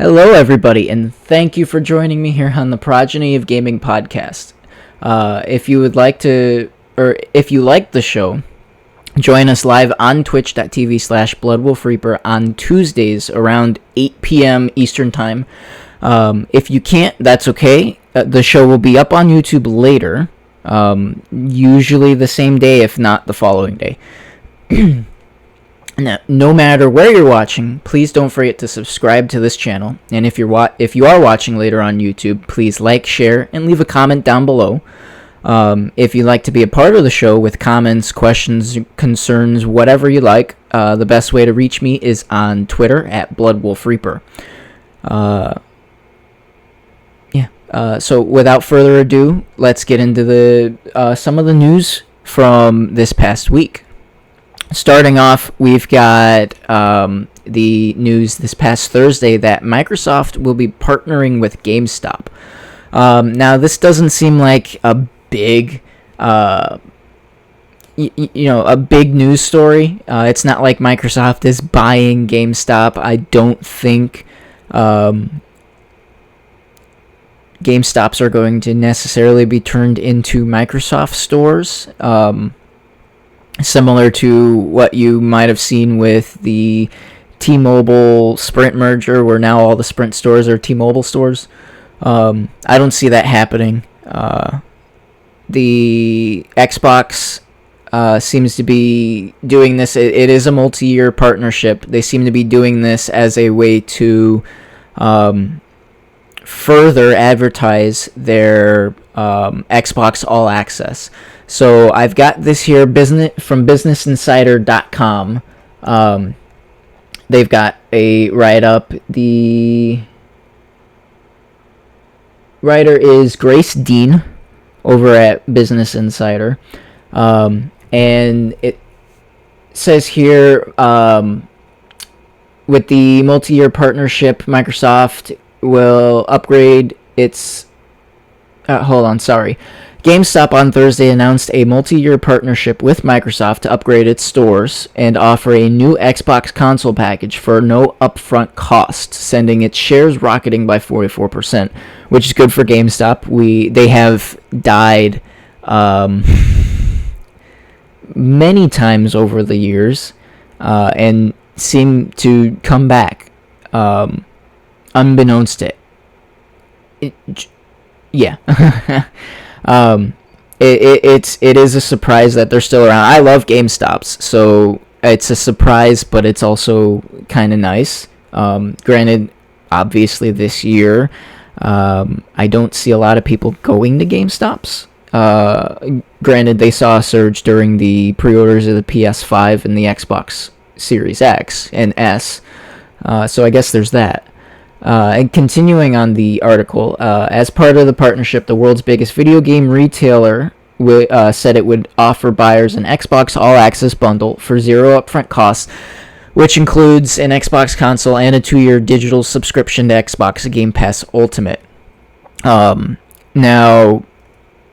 Hello, everybody, and thank you for joining me here on the Progeny of Gaming podcast. If you would like to, or if you like the show, join us live on twitch.tv/BloodWolfReaper on Tuesdays around 8 p.m. Eastern Time. If you can't, that's okay. The show will be up on YouTube later, usually the same day, if not the following day. Now, no matter where you're watching, please don't forget to subscribe to this channel. And if you are watching later on YouTube, please like, share, and leave a comment down below. If you'd like to be a part of the show with comments, questions, concerns, whatever you like, the best way to reach me is on Twitter at BloodWolfReaper. So without further ado, let's get into some of the news from this past week. Starting off, we've got the news this past Thursday that Microsoft will be partnering with GameStop. Now, this doesn't seem like a big, a big news story. It's not like Microsoft is buying GameStop. I don't think GameStops are going to necessarily be turned into Microsoft stores. Similar to what you might have seen with the T-Mobile Sprint merger, where now all the Sprint stores are T-Mobile stores. I don't see that happening. The Xbox seems to be doing this. It is a multi-year partnership. They seem to be doing this as a way to further advertise their Xbox All Access. So I've got this here from BusinessInsider.com. They've got a write-up. The writer is Grace Dean over at Business Insider. And it says here, with the multi-year partnership, Microsoft will upgrade its... GameStop on Thursday announced a multi-year partnership with Microsoft to upgrade its stores and offer a new Xbox console package for no upfront cost, sending its shares rocketing by 44%, which is good for GameStop. They have died many times over the years and seem to come back unbeknownst to it. Yeah. It is a surprise that they're still around. I love GameStops, so it's a surprise, but it's also kind of nice. Granted, obviously this year, I don't see a lot of people going to GameStops. Granted, they saw a surge during the pre-orders of the PS5 and the Xbox Series X and S, so I guess there's that. And continuing on the article, as part of the partnership, the world's biggest video game retailer said it would offer buyers an Xbox All Access bundle for zero upfront costs, which includes an Xbox console and a 2-year digital subscription to Xbox Game Pass Ultimate. Now,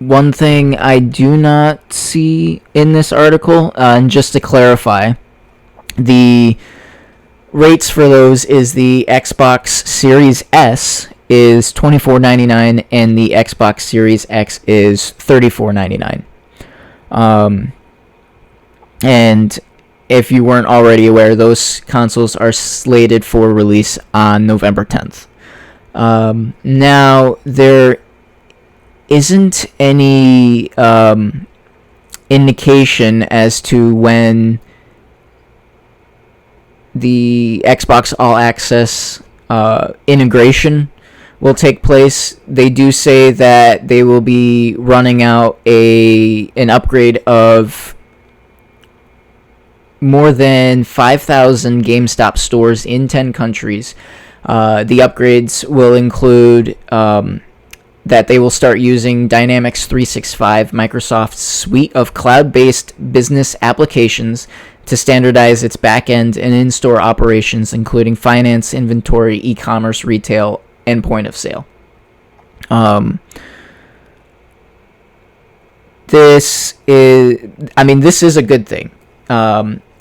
one thing I do not see in this article, and just to clarify, the rates for those is the Xbox Series S is $24.99 and the Xbox Series X is $34.99. And if you weren't already aware, those consoles are slated for release on November 10th. Now, there isn't any indication as to when the Xbox All Access integration will take place. They do say that they will be running out an upgrade of more than 5,000 GameStop stores in 10 countries. The upgrades will include that they will start using Dynamics 365, Microsoft's suite of cloud-based business applications, to standardize its back-end and in-store operations, including finance, inventory, e-commerce, retail, and point of sale. This is a good thing,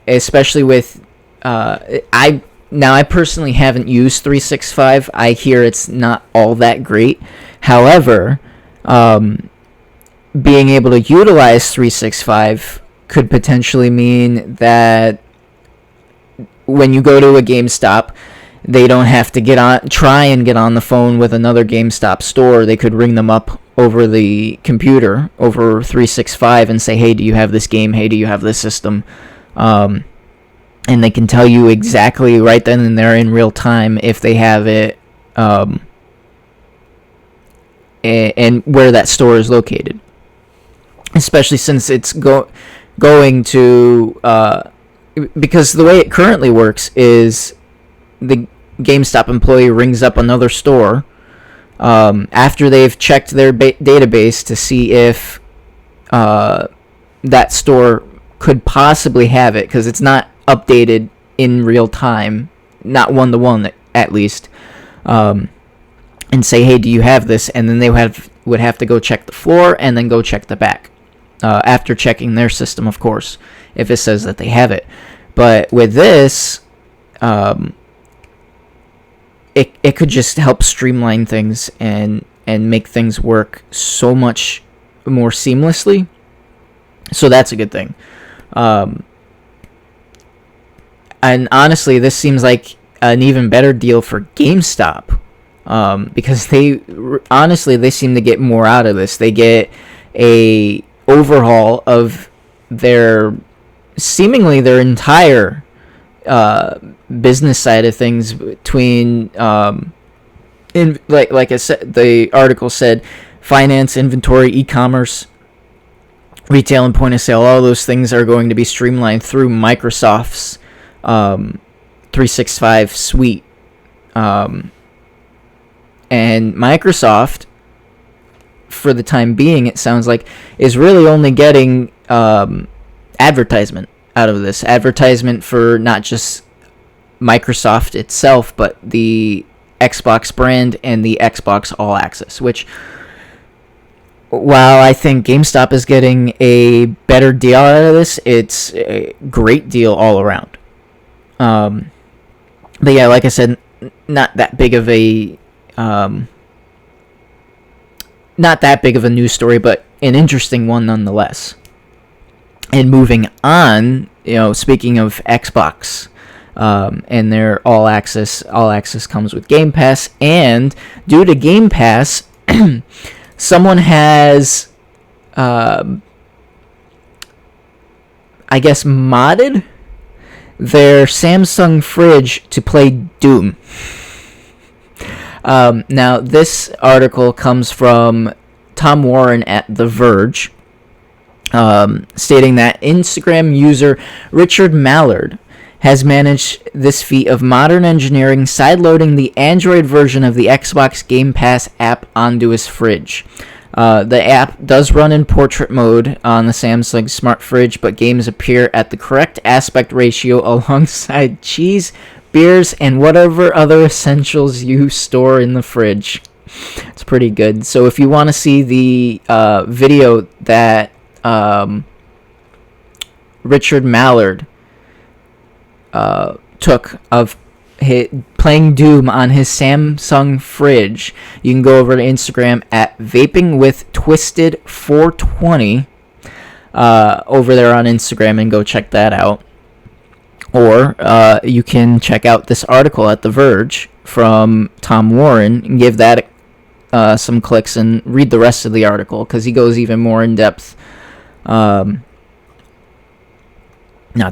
especially with I Now, I personally haven't used 365. I hear it's not all that great. However, being able to utilize 365 could potentially mean that when you go to a GameStop, they don't have to try and get on the phone with another GameStop store. They could ring them up over the computer, over 365, and say, hey, do you have this game? Hey, do you have this system? And they can tell you exactly right then and there in real time if they have it, and where that store is located. Especially since it's going to... because the way it currently works is the GameStop employee rings up another store after they've checked their database to see if that store could possibly have it, because it's not updated in real time, not one-to-one at least, and say, hey, do you have this? And then they would have to go check the floor and then go check the back, after checking their system, of course, if it says that they have it. But with this, it could just help streamline things and make things work so much more seamlessly. So that's a good thing. And honestly, this seems like an even better deal for GameStop, because they seem to get more out of this. They get a overhaul of their entire business side of things, between like I said, the article said, finance, inventory, e-commerce, retail, and point of sale. All those things are going to be streamlined through Microsoft's 365 suite, and Microsoft, for the time being, it sounds like, is really only getting advertisement out of this. Advertisement for not just Microsoft itself, but the Xbox brand and the Xbox All Access, which, while I think GameStop is getting a better deal out of this, it's a great deal all around. But yeah, like I said, not that big of a news story, but an interesting one nonetheless. And moving on, speaking of Xbox, and their all access comes with Game Pass, and due to Game Pass, someone has, I guess, modded their Samsung fridge to play Doom. Now, this article comes from Tom Warren at The Verge, stating that Instagram user Richard Mallard has managed this feat of modern engineering, sideloading the Android version of the Xbox Game Pass app onto his fridge. The app does run in portrait mode on the Samsung smart fridge, but games appear at the correct aspect ratio alongside cheese, beers, and whatever other essentials you store in the fridge. It's pretty good. So if you want to see the video that Richard Mallard took of playing Doom on his Samsung fridge, you can go over to Instagram at vapingwithtwisted420 over there on Instagram and go check that out. Or you can check out this article at The Verge from Tom Warren and give that some clicks and read the rest of the article, because he goes even more in depth. Not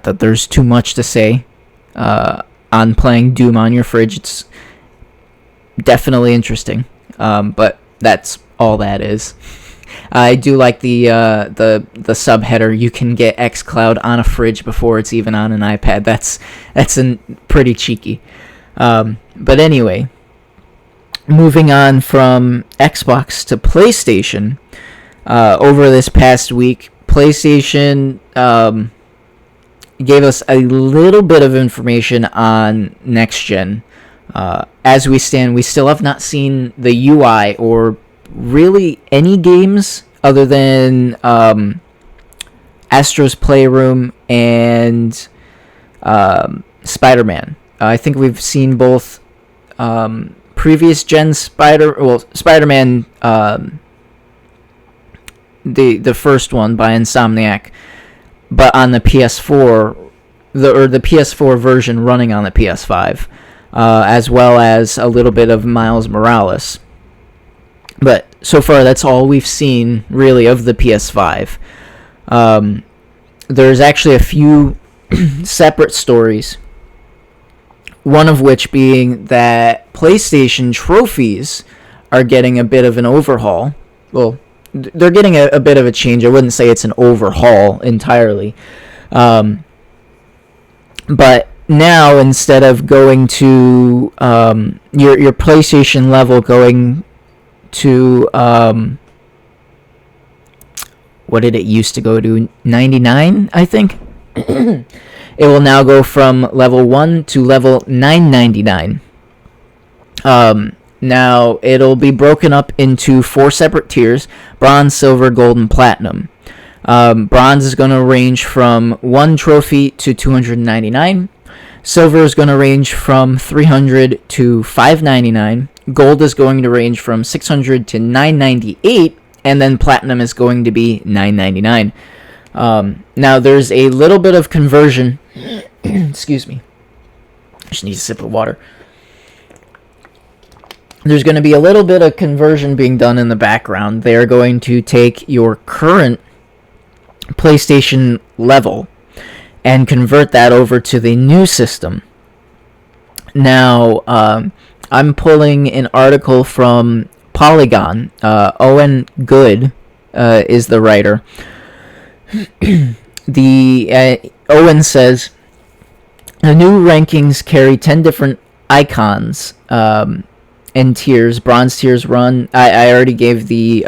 that there's too much to say on playing Doom on your fridge. It's definitely interesting, but that's all that is. I do like the subheader. You can get xCloud on a fridge before it's even on an iPad. That's pretty cheeky. But anyway, moving on from Xbox to PlayStation. Over this past week, PlayStation gave us a little bit of information on next gen. As we stand, we still have not seen the UI or really any games other than Astro's Playroom and Spider-Man I think we've seen both previous gen Spider-Man, the first one by Insomniac, but on the PS4, the PS4 version running on the PS5, as well as a little bit of Miles Morales. But so far, that's all we've seen really of the PS5. There's actually a few separate stories. One of which being that PlayStation Trophies are getting a bit of an overhaul. Well, they're getting a bit of a change. I wouldn't say it's an overhaul entirely. But now, instead of going to your PlayStation level going to... what did it used to go to? 99, I think? It will now go from level 1 to level 999. Now, it'll be broken up into 4 separate tiers: bronze, silver, gold, and platinum. Bronze is going to range from 1 trophy to 299. Silver is going to range from 300 to 599. Gold is going to range from 600 to 998. And then platinum is going to be 999. Now, there's a little bit of conversion. Excuse me. I just need a sip of water. There's going to be a little bit of conversion being done in the background. They are going to take your current PlayStation level and convert that over to the new system. Now, I'm pulling an article from Polygon. Owen Good is the writer. Owen says the new rankings carry 10 different icons and tiers. Bronze tiers run. I already gave the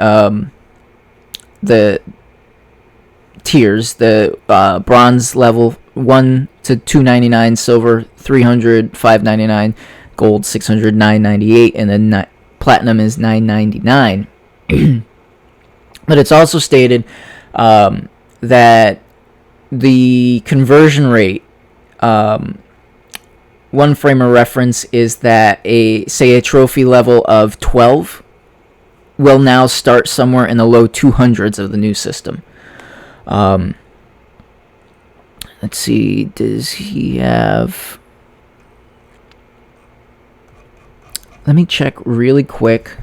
tiers. The bronze level 1 to 299, silver 300, 599, gold 600, 998, and then platinum is 999. But it's also stated that the conversion rate, one frame of reference is that a trophy level of 12 will now start somewhere in the low 200s of the new system. Let's see, does he have... Let me check really quick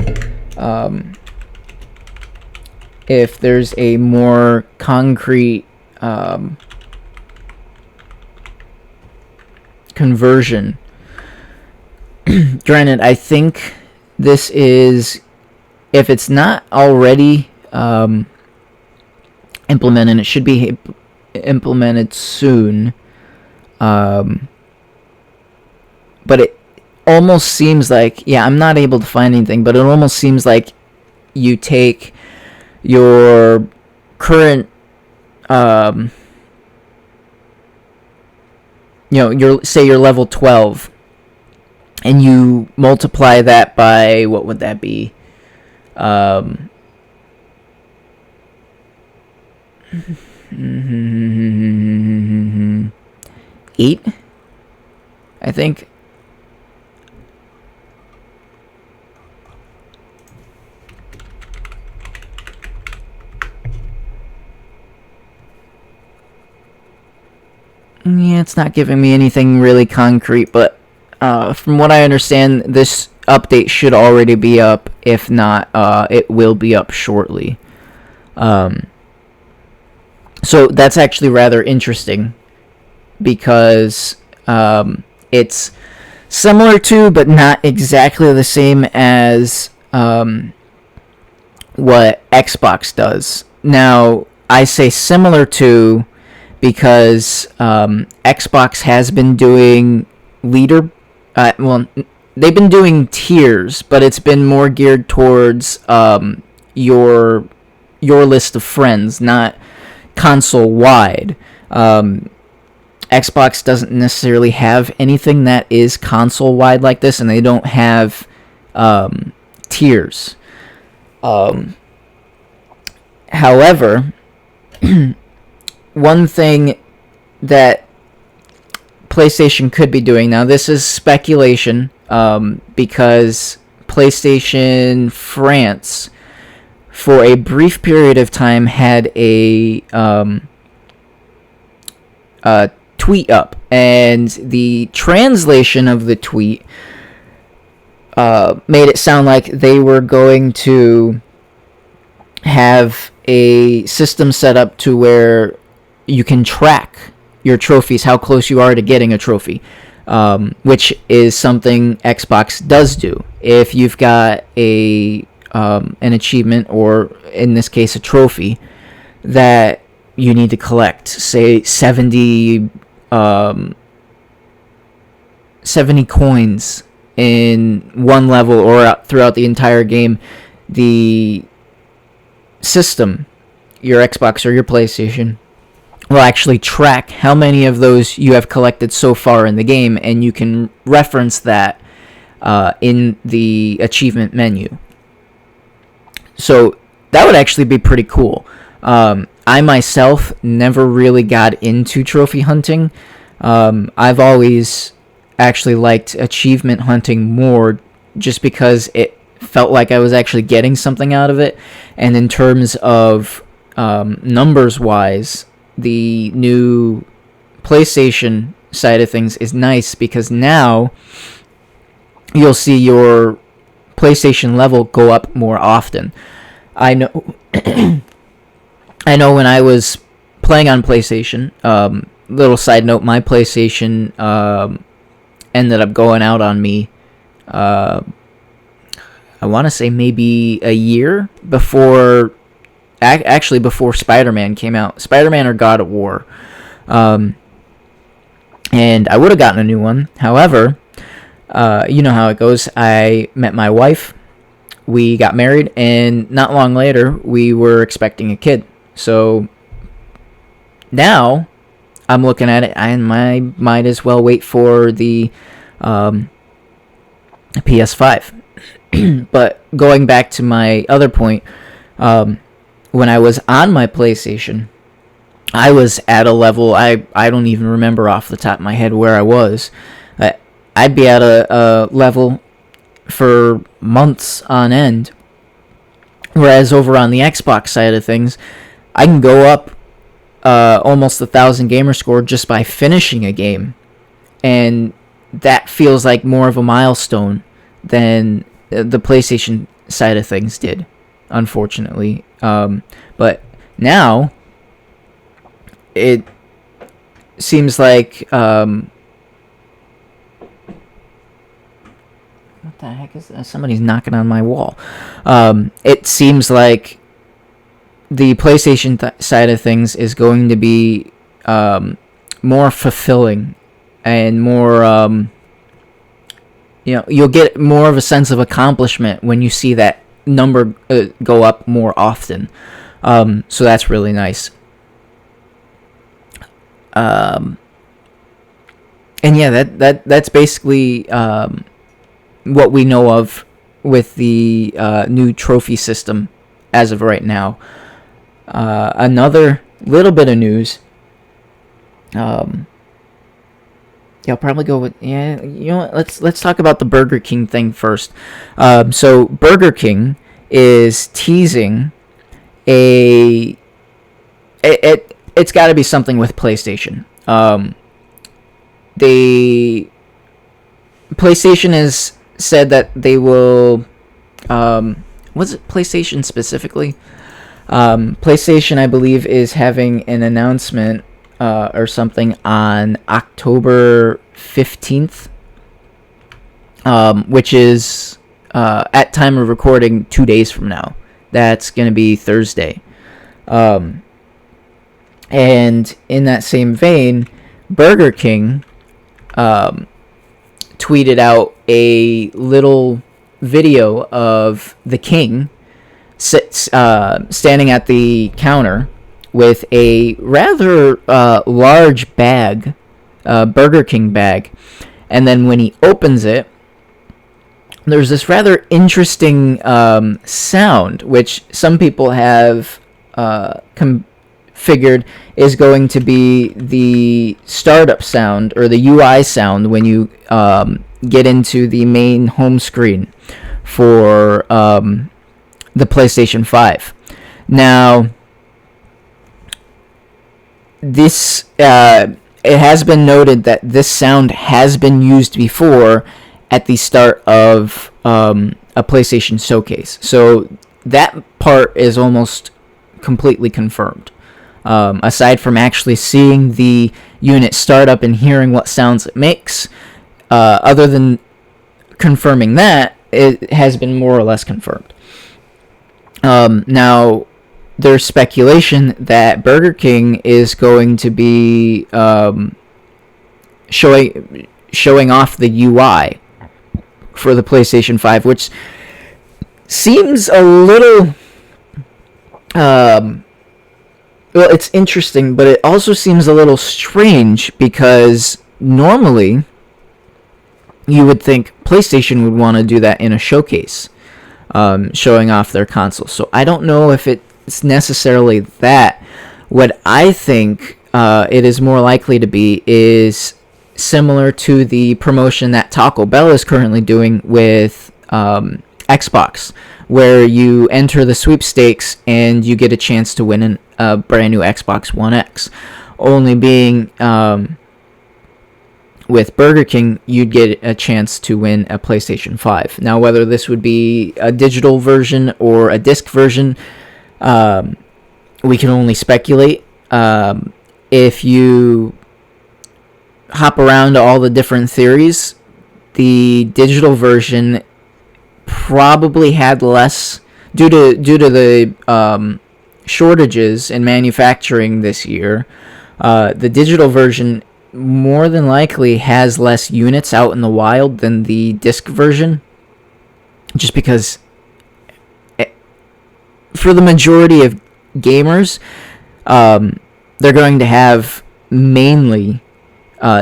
if there's a more concrete conversion. Granted, I think this is, if it's not already implemented, it should be implemented soon. But it almost seems like, I'm not able to find anything, but it almost seems like you take your current, your level 12, and you multiply that by, what would that be? 8, I think. Yeah, it's not giving me anything really concrete, but from what I understand, this update should already be up. If not, it will be up shortly. So that's actually rather interesting, because it's similar to, but not exactly the same as what Xbox does. Now, I say similar to because Xbox has been doing they've been doing tiers, but it's been more geared towards your list of friends, not console wide. Xbox doesn't necessarily have anything that is console wide like this, and they don't have tiers. However, one thing that PlayStation could be doing. Now, this is speculation, because PlayStation France, for a brief period of time, had a tweet up, and the translation of the tweet made it sound like they were going to have a system set up to where you can track your trophies, how close you are to getting a trophy, which is something Xbox does do. If you've got an achievement, or in this case a trophy, that you need to collect, say 70 coins in one level or throughout the entire game, the system, your Xbox or your PlayStation, will actually track how many of those you have collected so far in the game, and you can reference that in the achievement menu. So that would actually be pretty cool. I myself never really got into trophy hunting. I've always actually liked achievement hunting more, just because it felt like I was actually getting something out of it. And in terms of numbers wise, the new PlayStation side of things is nice, because now you'll see your PlayStation level go up more often. I know I know when I was playing on PlayStation, little side note, my PlayStation ended up going out on me, I want to say maybe a year before, actually before Spider-Man came out. Spider-Man or God of War. And I would have gotten a new one. However, you know how it goes. I met my wife, we got married, and not long later, we were expecting a kid. So now I'm looking at it, I might as well wait for the PS5. But going back to my other point, when I was on my PlayStation, I was at a level, I don't even remember off the top of my head where I was. I'd be at a level for months on end, whereas over on the Xbox side of things, I can go up almost 1,000 gamer score just by finishing a game, and that feels like more of a milestone than the PlayStation side of things did, unfortunately. But now it seems like what the heck is that? Somebody's knocking on my wall. It seems like the PlayStation side of things is going to be more fulfilling and more, you'll get more of a sense of accomplishment when you see that number go up more often. So that's really nice. And yeah, that's basically what we know of with the new trophy system as of right now. Another little bit of news. I'll probably go with, you know what, let's talk about the Burger King thing first. So Burger King is teasing it's got to be something with PlayStation. The PlayStation has said that they will, was it PlayStation specifically? PlayStation, I believe, is having an announcement or something on October 15th, which is at time of recording 2 days from now. That's going to be Thursday. And in that same vein, Burger King tweeted out a little video of the king standing at the counter with a rather large bag, Burger King bag, and then when he opens it, there's this rather interesting sound, which some people have figured is going to be the startup sound, or the UI sound, when you get into the main home screen for the PlayStation 5. Now, this it has been noted that this sound has been used before at the start of a PlayStation showcase. So that part is almost completely confirmed. Aside from actually seeing the unit start up and hearing what sounds it makes, other than confirming that, it has been more or less confirmed. Now, there's speculation that Burger King is going to be showing off the UI for the PlayStation 5, which seems a little well, it's interesting, but it also seems a little strange, because normally you would think PlayStation would want to do that in a showcase, showing off their console. So I don't know if it's necessarily that. What I think it is more likely to be is similar to the promotion that Taco Bell is currently doing with Xbox, where you enter the sweepstakes and you get a chance to win a brand new Xbox One X. Only being with Burger King, you'd get a chance to win a PlayStation 5. Now, whether this would be a digital version or a disc version, we can only speculate. If you hop around to all the different theories, the digital version probably had less, due to the shortages in manufacturing this year. The digital version more than likely has less units out in the wild than the disc version, just because for the majority of gamers, they're going to have mainly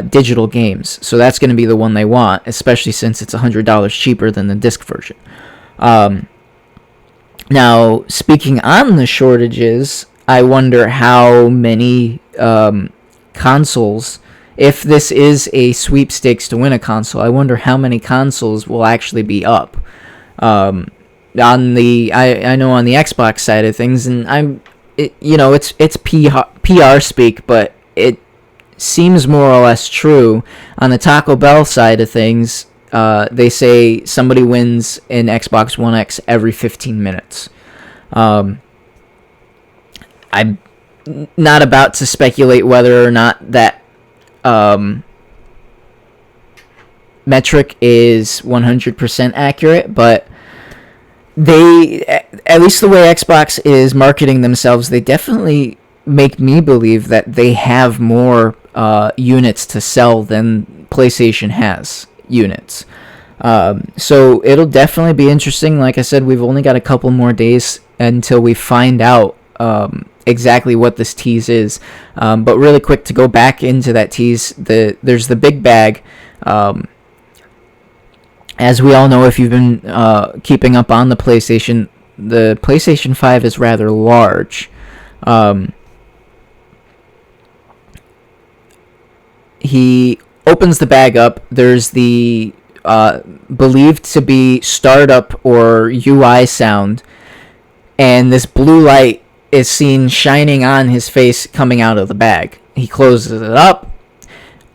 digital games, so that's going to be the one they want, especially since it's $100 cheaper than the disc version. Now, speaking on the shortages, I wonder how many consoles, if this is a sweepstakes to win a console, I wonder how many consoles will actually be up. On the I know on the Xbox side of things, and it's PR speak, but it seems more or less true. On the Taco Bell side of things, they say somebody wins an Xbox One X every 15 minutes. I'm not about to speculate whether or not that metric is 100% accurate, but they, at least the way Xbox is marketing themselves, they definitely make me believe that they have more units to sell than PlayStation has units. So it'll definitely be interesting. Like I said, we've only got a couple more days until we find out exactly what this tease is. But really quick, to go back into that tease, there's the big bag. As we all know, if you've been keeping up on the PlayStation 5 is rather large. He opens the bag up. There's the believed to be startup or UI sound, and this blue light is seen shining on his face coming out of the bag. He closes it up,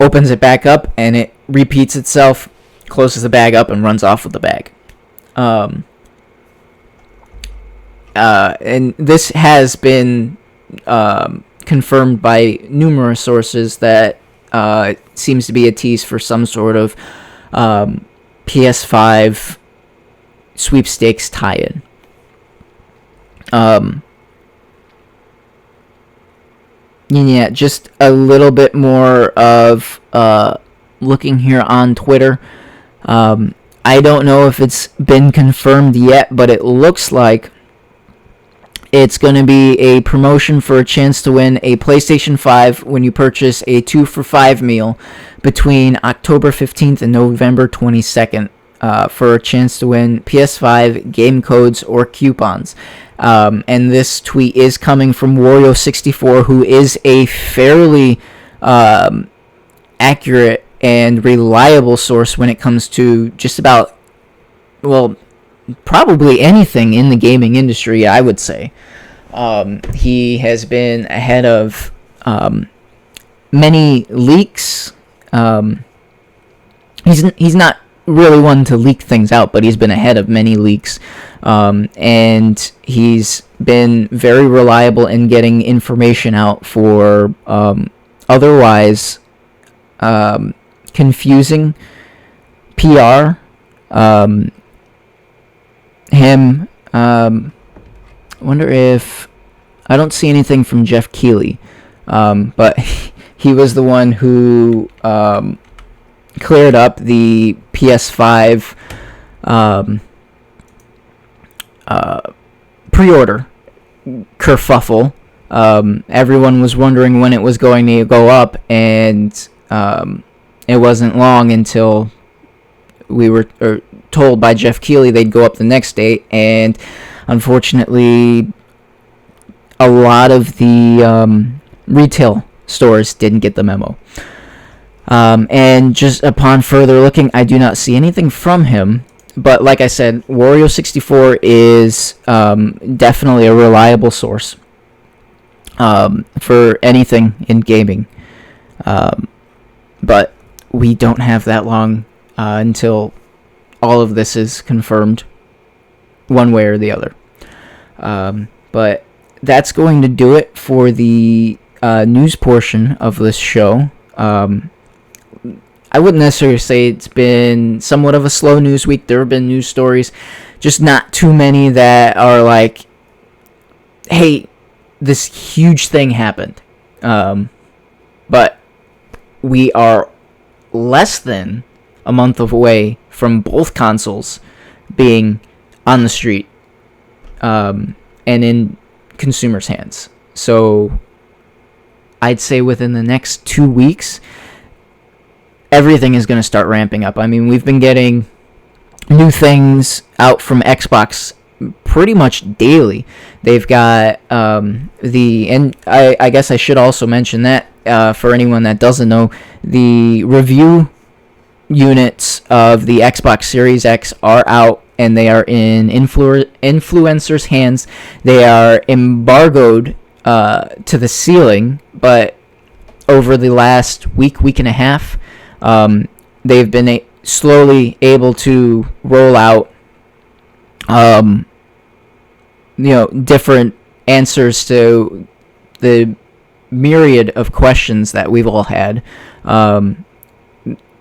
opens it back up, and it repeats itself, closes the bag up, and runs off with the bag. And this has been confirmed by numerous sources that it seems to be a tease for some sort of PS5 sweepstakes tie-in. Yeah, just a little bit more of looking here on Twitter. I don't know if it's been confirmed yet, but it looks like it's going to be a promotion for a chance to win a PlayStation 5 when you purchase a 2-for-5 meal between October 15th and November 22nd for a chance to win PS5 game codes or coupons. And this tweet is coming from Wario64, who is a fairly accurate and reliable source when it comes to just about, well, probably anything in the gaming industry, I would say. He has been ahead of many leaks. He's not really one to leak things out, but he's been ahead of many leaks, and he's been very reliable in getting information out for otherwise confusing PR. Wonder if I don't see anything from Jeff Keighley, but he was the one who cleared up the PS5 pre-order kerfuffle. Everyone was wondering when it was going to go up, and it wasn't long until we were told by Jeff Keighley they'd go up the next day, and unfortunately a lot of the retail stores didn't get the memo. And just upon further looking, I do not see anything from him. But like I said, Wario64 is definitely a reliable source for anything in gaming. But we don't have that long until all of this is confirmed one way or the other. But that's going to do it for the news portion of this show. I wouldn't necessarily say it's been somewhat of a slow news week. There have been news stories, just not too many that are like, hey, this huge thing happened. But we are less than a month away from both consoles being on the street and in consumers' hands. So I'd say within the next 2 weeks, everything is going to start ramping up. I mean, we've been getting new things out from Xbox pretty much daily. They've got and I guess I should also mention that for anyone that doesn't know, the review units of the Xbox Series X are out, and they are in influencers' hands. They are embargoed to the ceiling, but over the last week and a half, they've been slowly able to roll out, different answers to the myriad of questions that we've all had.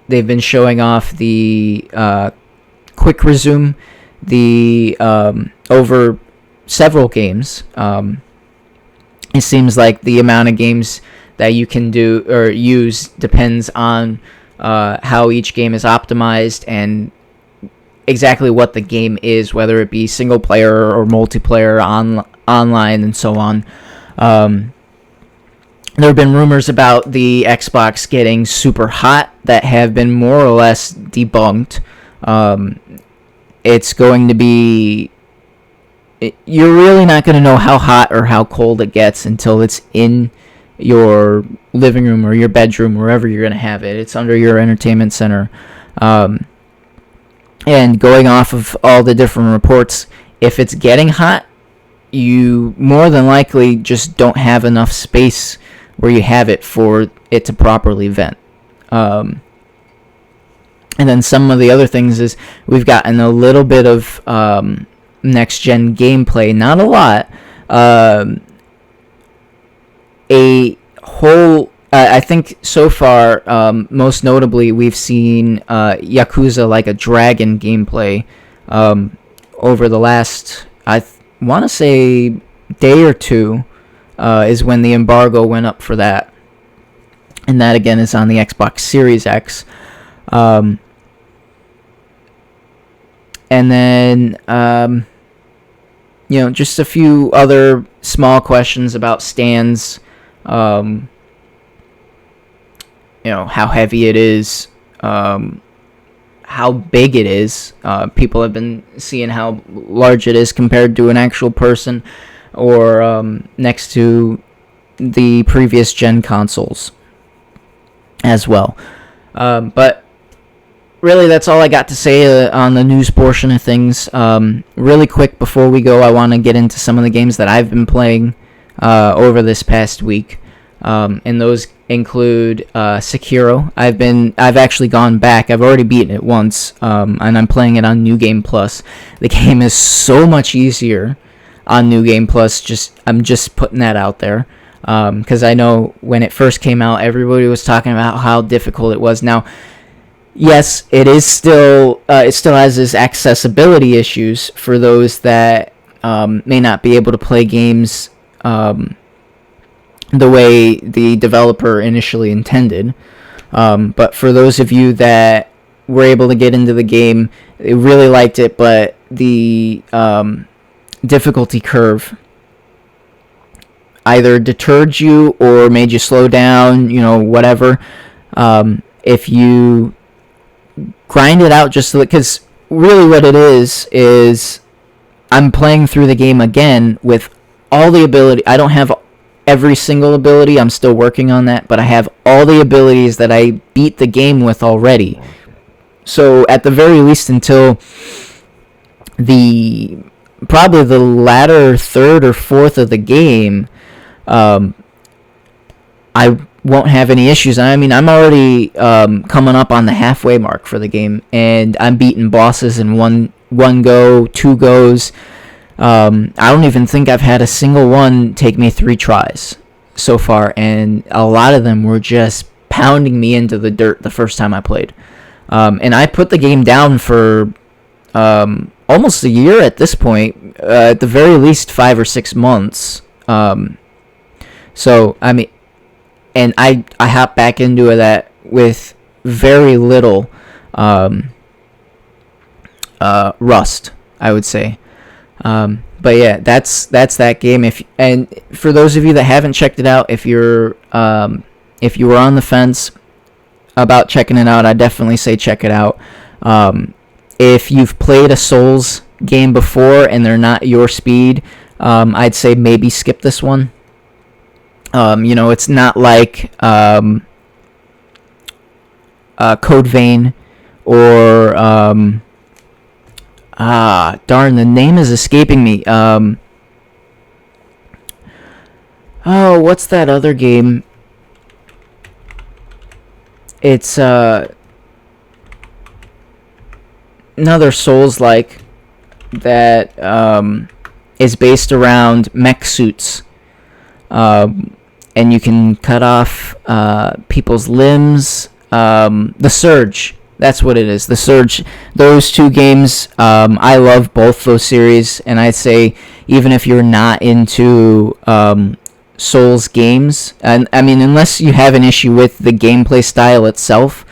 They've been showing off the quick resume, the over several games. It seems like the amount of games that you can do or use depends on how each game is optimized and exactly what the game is, whether it be single player or multiplayer, online, and so on. There have been rumors about the Xbox getting super hot that have been more or less debunked. It's going to be... You're really not going to know how hot or how cold it gets until it's in your living room or your bedroom, wherever you're going to have it. It's under your entertainment center. And going off of all the different reports, if it's getting hot, you more than likely just don't have enough space where you have it for it to properly vent. And then some of the other things is we've gotten a little bit of next-gen gameplay, not a lot. A whole, I think so far, most notably, we've seen Yakuza Like a Dragon gameplay over the last, I want to say, day or two, is when the embargo went up for that. And that, again, is on the Xbox Series X. And then, just a few other small questions about stands. How heavy it is, how big it is. People have been seeing how large it is compared to an actual person, or next to the previous gen consoles as well. But really, that's all I got to say on the news portion of things. Really quick before we go, I want to get into some of the games that I've been playing over this past week, and those include Sekiro. I've actually gone back. I've already beaten it once, and I'm playing it on New Game Plus. The game is so much easier on New Game Plus. I'm just putting that out there, because I know when it first came out, everybody was talking about how difficult it was. Now, yes, it still has its accessibility issues for those that may not be able to play games the way the developer initially intended. But for those of you that were able to get into the game, they really liked it, but the difficulty curve either deterred you or made you slow down, whatever. If you grind it out just because really what it is I'm playing through the game again with all the ability. I don't have every single ability. I'm still working on that, but I have all the abilities that I beat the game with already. So at the very least, until probably the latter third or fourth of the game, I won't have any issues. I mean, I'm already coming up on the halfway mark for the game, and I'm beating bosses in one go, 2 goes. I don't even think I've had a single one take me 3 tries so far, and a lot of them were just pounding me into the dirt the first time I played. And I put the game down for almost a year at this point, at the very least 5 or 6 months. So, I mean, and I hopped back into that with very little rust, I would say. But yeah, that's that game. And for those of you that haven't checked it out, if you were on the fence about checking it out, I definitely say check it out. If you've played a Souls game before and they're not your speed, I'd say maybe skip this one. It's not like Code Vein or darn, the name is escaping me. What's that other game? It's another Souls-like that is based around mech suits. And you can cut off people's limbs. The Surge. That's what it is. The Surge. Those 2 games, I love both those series. And I'd say even if you're not into Souls games, and I mean, unless you have an issue with the gameplay style itself,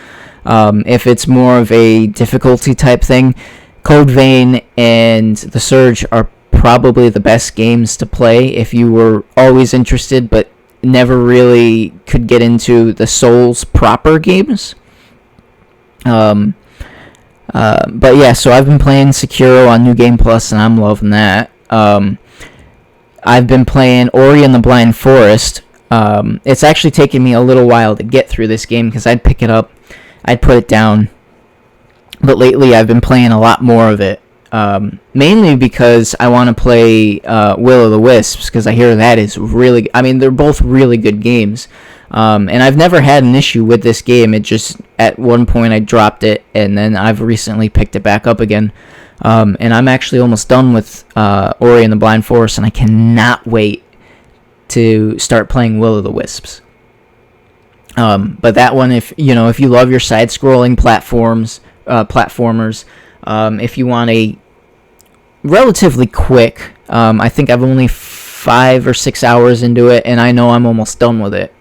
if it's more of a difficulty type thing, Code Vein and The Surge are probably the best games to play if you were always interested but never really could get into the Souls proper games. But yeah, so I've been playing Sekiro on New Game Plus, and I'm loving that. I've been playing Ori and the Blind Forest. It's actually taken me a little while to get through this game because I'd pick it up, I'd put it down, but lately I've been playing a lot more of it. Mainly because I want to play Will of the Wisps, because I hear that is really... I mean, they're both really good games. And I've never had an issue with this game. It just, at one point I dropped it, and then I've recently picked it back up again. And I'm actually almost done with Ori and the Blind Forest, and I cannot wait to start playing Will of the Wisps. But that one, if you love your side-scrolling platformers, if you want a relatively quick, I think I've only 5 or 6 hours into it, and I know I'm almost done with it.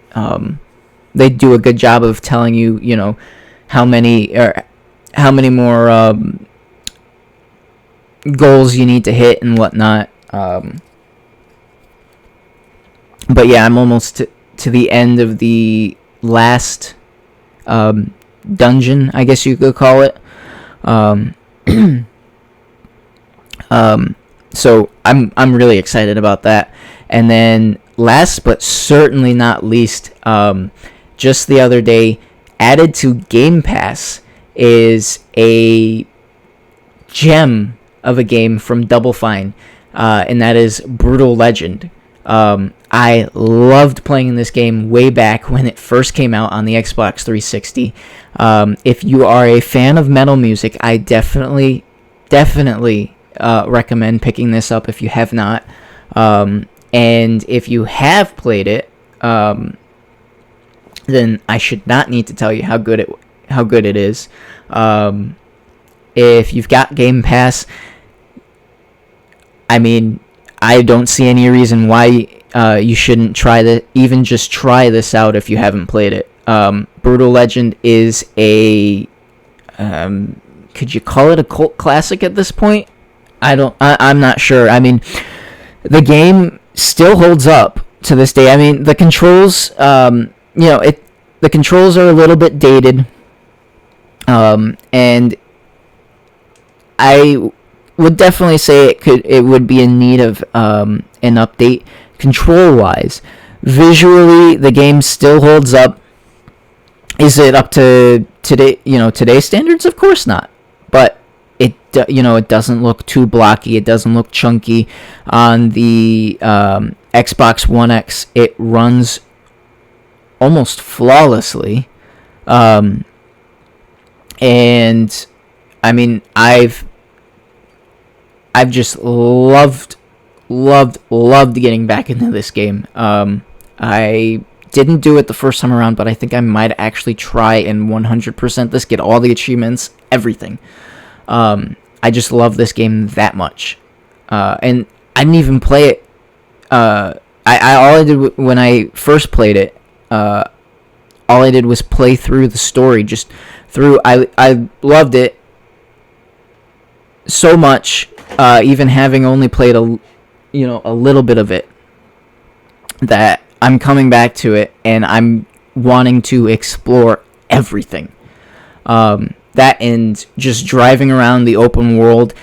They do a good job of telling you, how many more goals you need to hit and whatnot. But yeah, I'm almost to the end of the last dungeon, I guess you could call it. Um, so I'm really excited about that. And then last but certainly not least, just the other day, added to Game Pass is a gem of a game from Double Fine, and that is Brutal Legend. I loved playing this game way back when it first came out on the Xbox 360. If you are a fan of metal music, I definitely recommend picking this up if you have not. And if you have played it, then I should not need to tell you how good it is. If you've got Game Pass, I mean, I don't see any reason why you shouldn't even just try this out if you haven't played it. Brutal Legend is a could you call it a cult classic at this point? I'm not sure. I mean, the game still holds up to this day. I mean, the controls, the controls are a little bit dated, and I would definitely say it would be in need of an update control wise. Visually, the game still holds up. Is it up to today's standards? Of course not. But it doesn't look too blocky. It doesn't look chunky. On the Xbox One X, it runs almost flawlessly. And I mean, I've just loved getting back into this game. I didn't do it the first time around, but I think I might actually try and 100% this, get all the achievements, everything. I just love this game that much. And I didn't even play it. All I did when I first played it, all I did was play through the story, just through. I loved it so much, even having only played a little bit of it, that I'm coming back to it and I'm wanting to explore everything. That and just driving around the open world,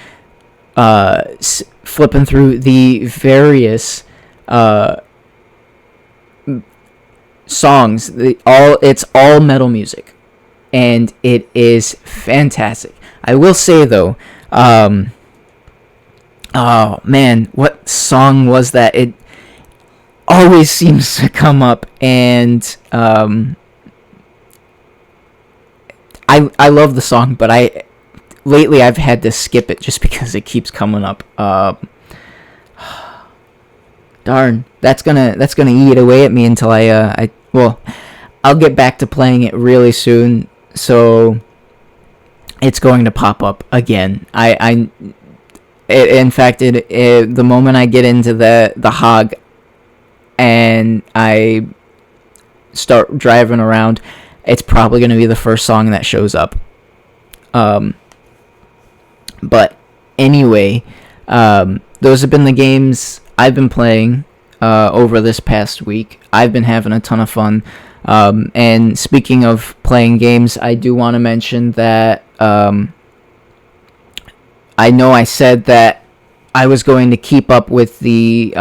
flipping through the various songs. It's all metal music, and it is fantastic. I will say though, oh man, what song was that? It always seems to come up, and I love the song, but lately I've had to skip it just because it keeps coming up. Darn, that's gonna eat away at me until I'll get back to playing it really soon, so it's going to pop up again. In fact, the moment I get into the hog and I start driving around, it's probably going to be the first song that shows up. But anyway, those have been the games I've been playing over this past week. I've been having a ton of fun. And speaking of playing games, I do want to mention that I know I said that I was going to keep up with the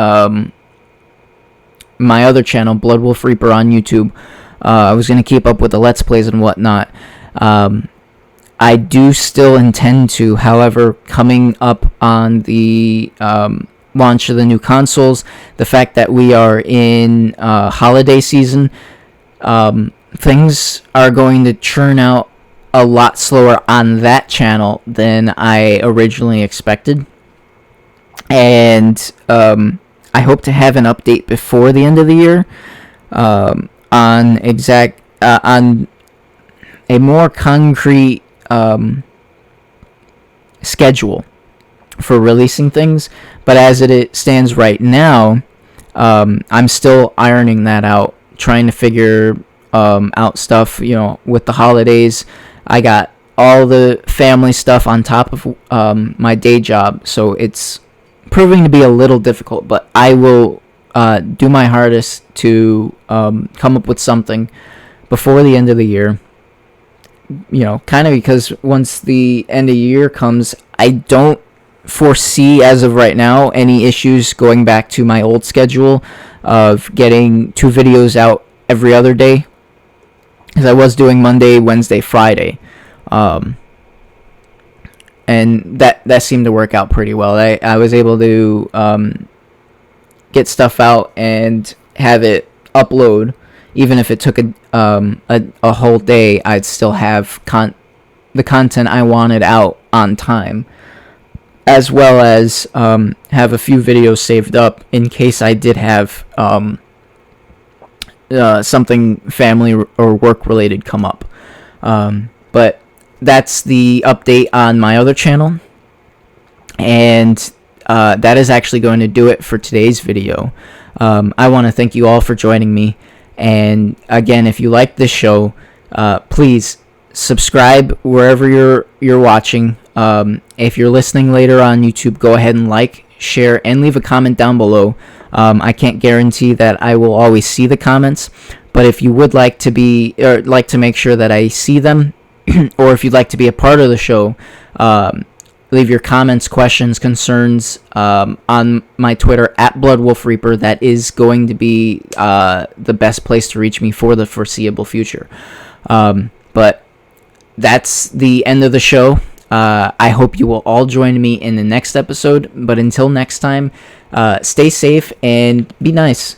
my other channel, Blood Wolf Reaper on YouTube. I was going to keep up with the Let's Plays and whatnot. I do still intend to, however, coming up on the launch of the new consoles, the fact that we are in holiday season, things are going to churn out a lot slower on that channel than I originally expected. And I hope to have an update before the end of the year on a more concrete schedule for releasing things. But as it stands right now, I'm still ironing that out, trying to figure out stuff. With the holidays, I got all the family stuff on top of my day job, so it's proving to be a little difficult, but I will do my hardest to come up with something before the end of the year. kind of because once the end of the year comes, I don't foresee as of right now any issues going back to my old schedule of getting 2 videos out every other day, because I was doing Monday, Wednesday, Friday, and that seemed to work out pretty well. I was able to get stuff out and have it upload. Even if it took a whole day, I'd still have the content I wanted out on time, as well as have a few videos saved up in case I did have something family or work related come up. But that's the update on my other channel, and that is actually going to do it for today's video. I want to thank you all for joining me, and again, if you like this show, please subscribe wherever you're watching. If you're listening later on YouTube, go ahead and like, share, and leave a comment down below. I can't guarantee that I will always see the comments, but if you would like to make sure that I see them, or if you'd like to be a part of the show, leave your comments, questions, concerns on my Twitter at BloodWolfReaper. That is going to be the best place to reach me for the foreseeable future. But that's the end of the show. I hope you will all join me in the next episode. But until next time, stay safe and be nice.